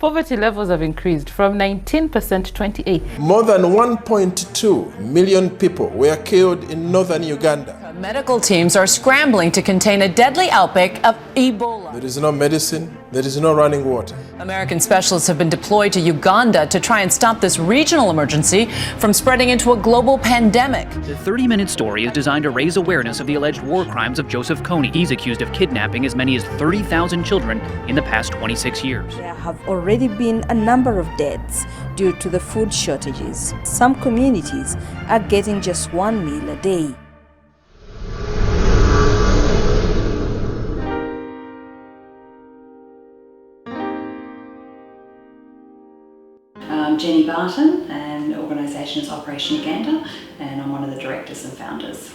Poverty levels have increased from 19% to 28%. More than 1.2 million people were killed in northern Uganda. Medical teams are scrambling to contain a deadly outbreak of Ebola. There is no medicine, there is no running water. American specialists have been deployed to Uganda to try and stop this regional emergency from spreading into a global pandemic. The 30-minute story is designed to raise awareness of the alleged war crimes of Joseph Kony. He's accused of kidnapping as many as 30,000 children in the past 26 years. There have already been a number of deaths due to the food shortages. Some communities are getting just one meal a day. I'm Jenny Barton, and the organisation is Operation Uganda, and I'm one of the directors and founders.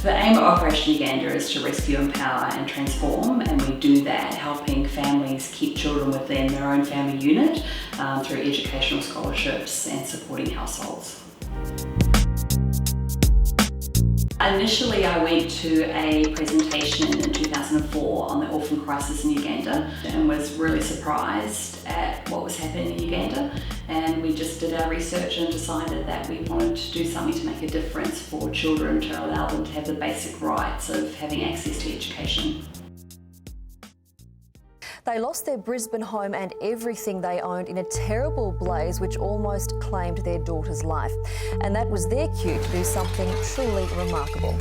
The aim of Operation Uganda is to rescue, empower and transform, and we do that helping families keep children within their own family unit through educational scholarships and supporting households. Initially, I went to a presentation in 2004 on the orphan crisis in Uganda and was really surprised at what was happening in Uganda, and we just did our research and decided that we wanted to do something to make a difference for children, to allow them to have the basic rights of having access to education. They lost their Brisbane home and everything they owned in a terrible blaze which almost claimed their daughter's life. And that was their cue to do something truly remarkable.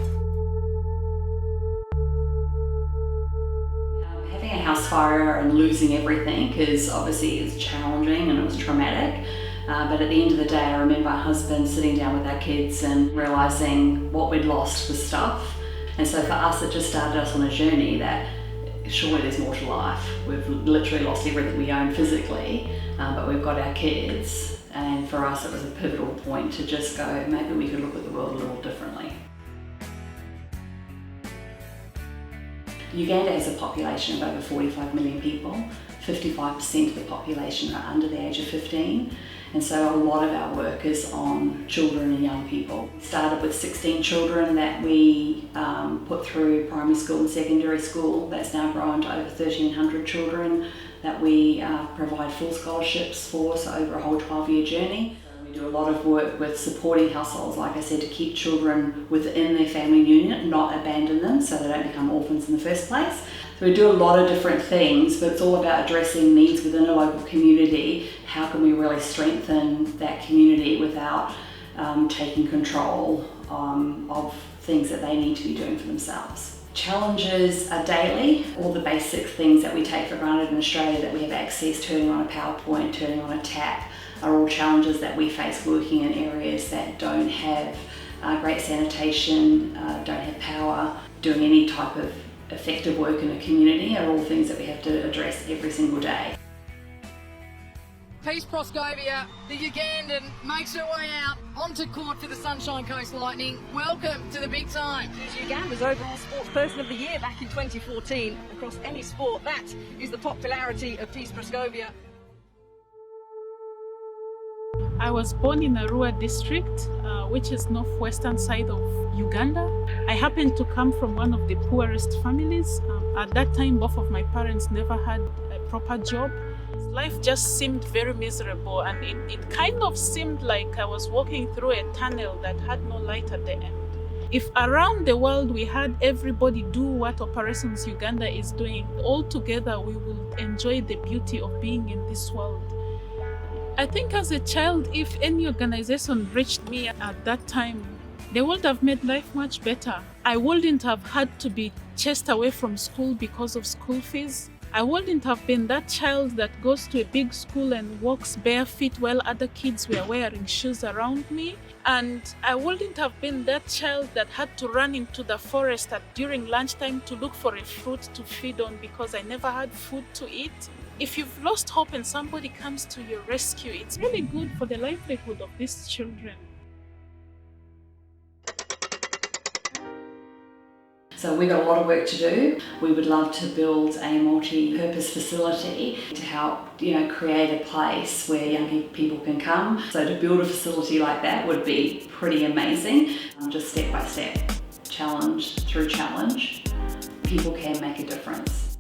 Having a house fire and losing everything is obviously challenging and it was traumatic. But at the end of the day, I remember my husband sitting down with our kids and realising what we'd lost was stuff. And so for us, it just started us on a journey that surely there's more to life. We've literally lost everything we own physically, but we've got our kids, and for us it was a pivotal point to just go, maybe we could look at the world a little differently. Uganda has a population of over 45 million people. 55% of the population are under the age of 15, and so a lot of our work is on children and young people. We started with 16 children that we put through primary school and secondary school. That's now grown to over 1,300 children that we provide full scholarships for, so over a whole 12-year journey. We do a lot of work with supporting households, like I said, to keep children within their family unit, not abandon them so they don't become orphans in the first place. So we do a lot of different things, but it's all about addressing needs within a local community. How can we really strengthen that community without taking control of things that they need to be doing for themselves? Challenges are daily. All the basic things that we take for granted in Australia, that we have access, turning on a PowerPoint, turning on a tap, are all challenges that we face working in areas that don't have great sanitation, don't have power. Doing any type of effective work in a community are all things that we have to address every single day. Peace Proscovia, the Ugandan makes her way out onto court for the Sunshine Coast Lightning. Welcome to the big time. Uganda's overall sportsperson of the year back in 2014. Across any sport, that is the popularity of Peace Proscovia. I was born in Arua district, which is northwestern side of Uganda. I happened to come from one of the poorest families. At that time, both of my parents never had a proper job. Life just seemed very miserable, and it kind of seemed like I was walking through a tunnel that had no light at the end. If around the world we had everybody do what Operations Uganda is doing, all together we will enjoy the beauty of being in this world. I think as a child, if any organization reached me at that time, they would have made life much better. I wouldn't have had to be chased away from school because of school fees. I wouldn't have been that child that goes to a big school and walks barefoot while other kids were wearing shoes around me. And I wouldn't have been that child that had to run into the forest during lunchtime to look for a fruit to feed on because I never had food to eat. If you've lost hope and somebody comes to your rescue, it's really good for the livelihood of these children. So we've got a lot of work to do. We would love to build a multi-purpose facility to help, create a place where young people can come. So to build a facility like that would be pretty amazing. Just step by step, challenge through challenge, people can make a difference.